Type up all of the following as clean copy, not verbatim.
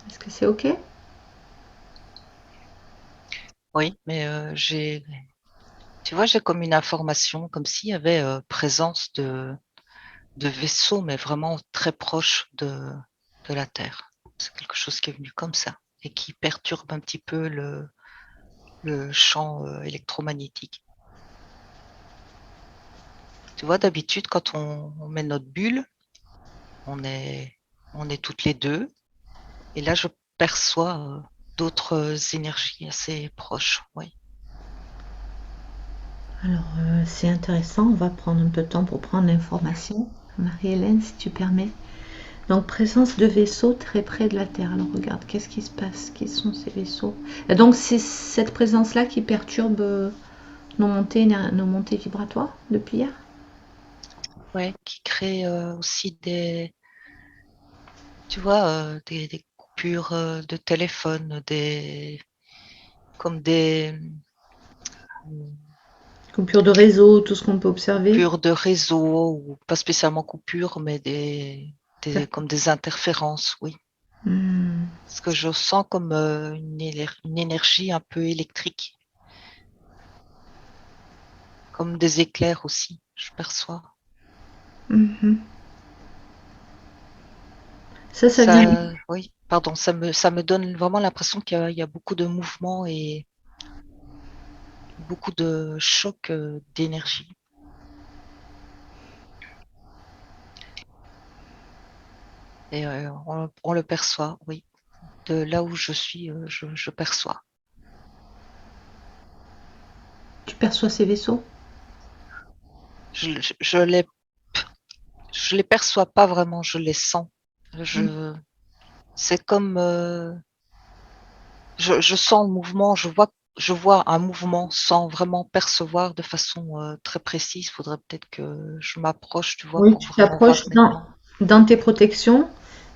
Est-ce que c'est OK? Oui, mais tu vois, j'ai comme une information, comme s'il y avait présence de vaisseaux, mais vraiment très proches de la Terre. C'est quelque chose qui est venu comme ça et qui perturbe un petit peu le champ électromagnétique. Tu vois, d'habitude, quand on met notre bulle, on est, on est toutes les deux. Et là, je perçois d'autres énergies assez proches. Oui. Alors, c'est intéressant. On va prendre un peu de temps pour prendre l'information. Marie-Hélène, si tu permets. Donc, présence de vaisseaux très près de la Terre. Alors, regarde, qu'est-ce qui se passe? Qui sont ces vaisseaux? Et donc, c'est cette présence-là qui perturbe nos montées vibratoires depuis hier? Ouais, qui crée aussi tu vois, des coupures de téléphone, comme des Coupure de réseau, tout ce qu'on peut observer. coupures de réseau, ou pas spécialement coupures, mais comme des interférences, oui. Hmm. Parce que je sens comme une énergie un peu électrique, comme des éclairs aussi, je perçois. Mhm. Ça vient. Oui, pardon, ça me donne vraiment l'impression il y a beaucoup de mouvements et beaucoup de chocs d'énergie. Et on le perçoit, oui. De là où je suis, je perçois. Tu perçois ces vaisseaux? Je, je, je les, je les perçois pas vraiment, je les sens. Je, c'est comme, je sens le mouvement, je vois un mouvement sans vraiment percevoir de façon très précise. Il faudrait peut-être que je m'approche, tu vois, Oui, pour tu vraiment voir t'approches nettement. dans tes protections.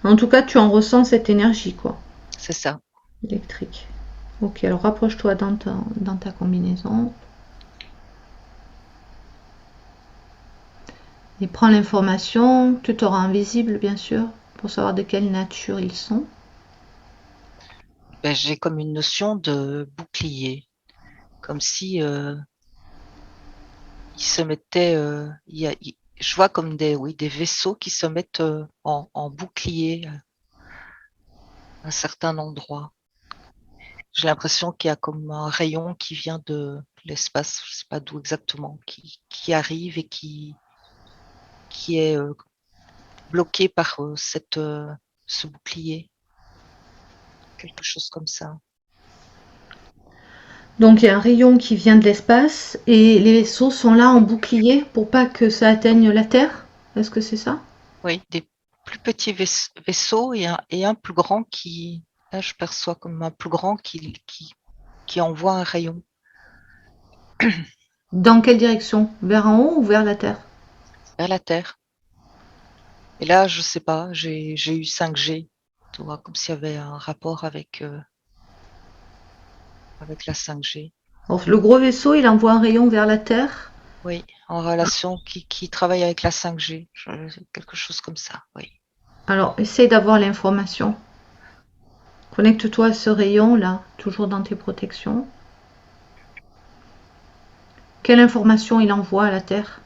En tout cas, tu en ressens cette énergie, quoi, C'est ça. électrique. Ok, alors rapproche-toi dans ta combinaison et prends l'information. Tu t'auras invisible, bien sûr, pour savoir de quelle nature ils sont. Ben, j'ai comme une notion de bouclier, comme si il se mettait, je vois comme oui, des vaisseaux qui se mettent en bouclier à un certain endroit. J'ai l'impression qu'il y a comme un rayon qui vient de l'espace, je sais pas d'où exactement, qui arrive et qui est bloqué par ce bouclier, quelque chose comme ça. Donc il y a un rayon qui vient de l'espace et les vaisseaux sont là en bouclier pour pas que ça atteigne la Terre. Est-ce que c'est ça? Oui, des plus petits vaisseaux et un plus grand là je perçois comme un plus grand qui envoie un rayon Dans quelle direction? Vers en haut ou vers la Terre? vers la Terre. Et là, je sais pas, j'ai eu 5G, tu vois, comme s'il y avait un rapport avec la 5G. Alors, le gros vaisseau, il envoie un rayon vers la Terre. Oui, en relation qui travaille avec la 5G, quelque chose comme ça, oui. Alors, essaye d'avoir l'information. Connecte-toi à ce rayon-là, toujours dans tes protections. Quelle information il envoie à la Terre?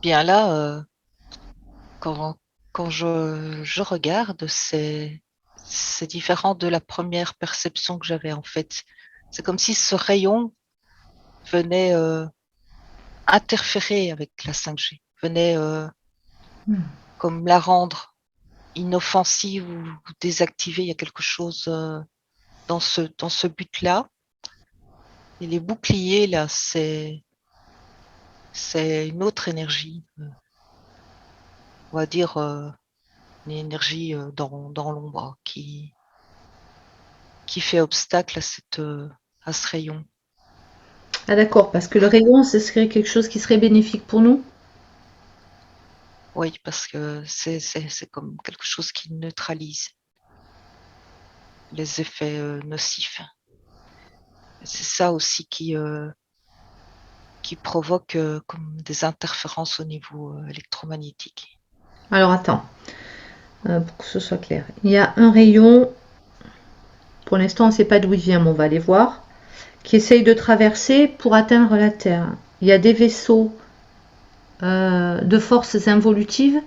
Bien là, quand, quand je regarde, c'est différent de la première perception que j'avais en fait. C'est comme si ce rayon venait interférer avec la 5G, venait comme la rendre inoffensive ou désactivée. Il y a quelque chose dans ce but-là. Et les boucliers, là, c'est une autre énergie, on va dire une énergie dans l'ombre qui fait obstacle à ce rayon. Ah d'accord, parce que le rayon, ce serait quelque chose qui serait bénéfique pour nous. Oui, parce que c'est comme quelque chose qui neutralise les effets nocifs. C'est ça aussi qui provoque comme des interférences au niveau électromagnétique. Alors attends, pour que ce soit clair. Il y a un rayon, pour l'instant on ne sait pas d'où il vient, mais on va aller voir, qui essaye de traverser pour atteindre la Terre. Il y a des vaisseaux de forces involutives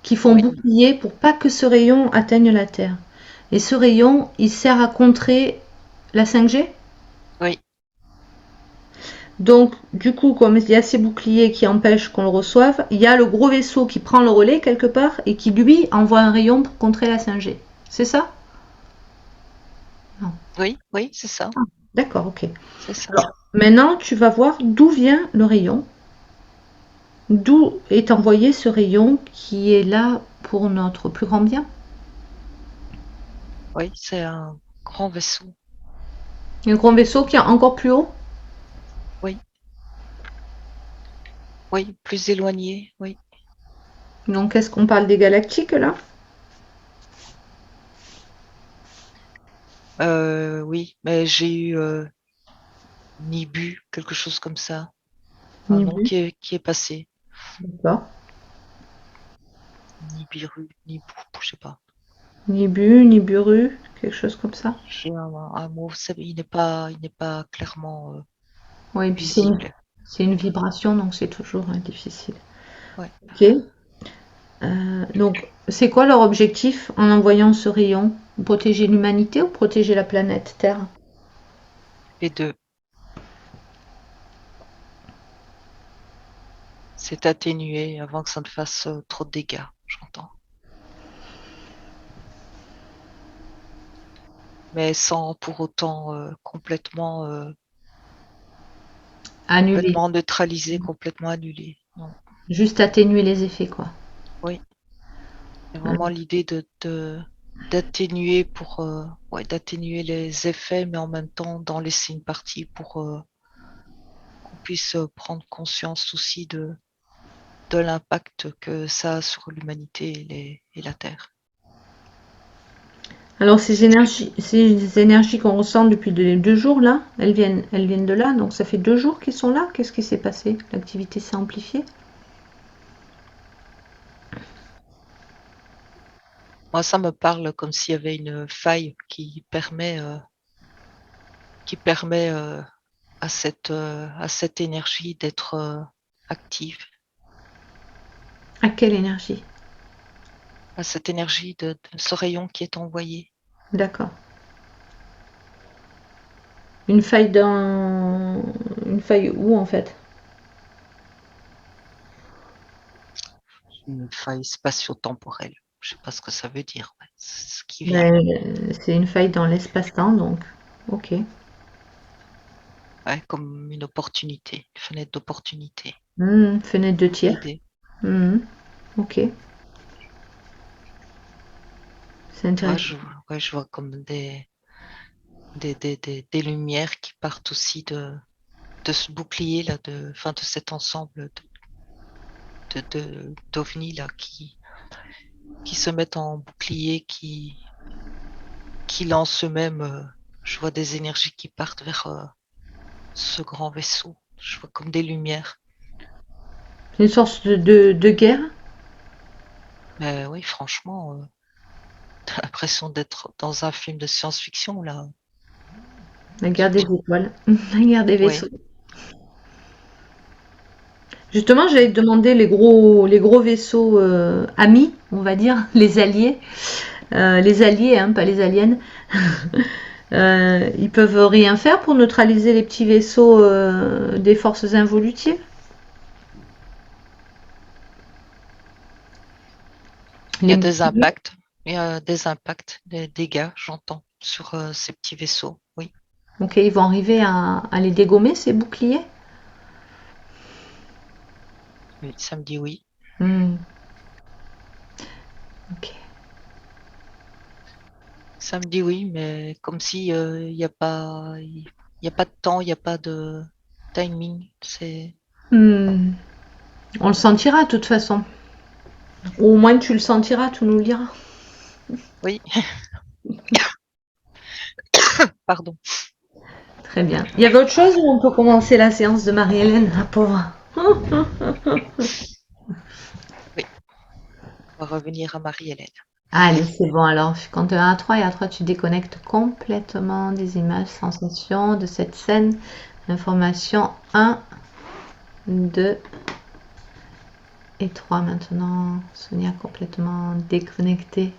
qui font Oui, bouclier pour pas que ce rayon atteigne la Terre. Et ce rayon, il sert à contrer la 5G. oui, Donc, du coup, comme il y a ces boucliers qui empêchent qu'on le reçoive, il y a le gros vaisseau qui prend le relais quelque part et qui, lui, envoie un rayon pour contrer la 5G. C'est ça? Non. oui, oui, c'est ça, Ah, d'accord, ok. c'est ça. Alors, maintenant, tu vas voir d'où vient le rayon, d'où est envoyé ce rayon qui est là pour notre plus grand bien. Oui, c'est un grand vaisseau. Un grand vaisseau qui est encore plus haut. Oui, oui, plus éloigné, oui. Donc, est-ce qu'on parle des galactiques là? Oui, mais j'ai eu Nibu, quelque chose comme ça, un nom Nibu. qui est passé. D'accord. Nibiru, Nibu, je sais pas. Nibu, Nibiru, quelque chose comme ça. J'ai un mot, il n'est pas clairement Oui, et puis visible. c'est une vibration, donc c'est toujours difficile. Ouais, Ok. Donc, c'est quoi leur objectif en envoyant ce rayon? Protéger l'humanité ou protéger la planète Terre? les deux. C'est atténué avant que ça ne fasse trop de dégâts, j'entends. Mais sans pour autant Annuler. complètement neutraliser, complètement annuler. Non. Juste atténuer les effets, quoi. Oui, c'est Euh, vraiment l'idée d'atténuer d'atténuer les effets, mais en même temps d'en laisser une partie pour qu'on puisse prendre conscience aussi de l'impact que ça a sur l'humanité et la Terre. Alors, ces énergies qu'on ressent depuis 2 jours, là, elles viennent de là. Donc, ça fait 2 jours qu'ils sont là. Qu'est-ce qui s'est passé? L'activité s'est amplifiée? Moi, ça me parle comme s'il y avait une faille qui permet à cette énergie d'être active, À quelle énergie? à cette énergie de ce rayon qui est envoyé. D'accord. Une faille dans... Une faille où, en fait? Une faille spatio-temporelle. Je sais pas ce que ça veut dire. Ouais, c'est ce qui vient. Ben, c'est une faille dans l'espace-temps, donc. Ok. Ouais, comme une opportunité, une fenêtre d'opportunité. Fenêtre de tir. L'idée. Mhm. Ok. C'est Ouais, intéressant. je vois comme des lumières qui partent aussi de ce bouclier là, de cet ensemble d'ovnis là qui se mettent en bouclier, qui lancent eux-mêmes. Je vois des énergies qui partent vers ce grand vaisseau. Je vois comme des lumières. C'est une sorte de guerre. Mais oui, franchement, t'as l'impression d'être dans un film de science-fiction là. La guerre des étoiles. La guerre des Oui, vaisseaux. Justement, j'allais te demander les gros vaisseaux amis, on va dire, les alliés. Les alliés, hein, pas les aliens. Ils peuvent rien faire pour neutraliser les petits vaisseaux des forces involutives. il y Les a des motiver. impacts. Il y a des impacts, des dégâts, j'entends, sur ces petits vaisseaux. Oui, Ok, ils vont arriver à les dégommer, ces boucliers. oui, ça me dit oui. Hmm, ok. Ça me dit oui, mais comme si il y a pas de temps, il n'y a pas de timing. C'est Hmm, on le sentira de toute façon. Ou au moins tu le sentiras, tu nous le diras. oui, pardon. Très bien. Il y avait autre chose ou on peut commencer la séance de Marie-Hélène, la pauvre? Oui, on va revenir à Marie-Hélène. Allez, c'est bon. Alors, je compte de 1 à 3 et à 3, tu déconnectes complètement des images, sensations de cette scène. Information 1, 2 et 3 maintenant. Sonia complètement déconnectée.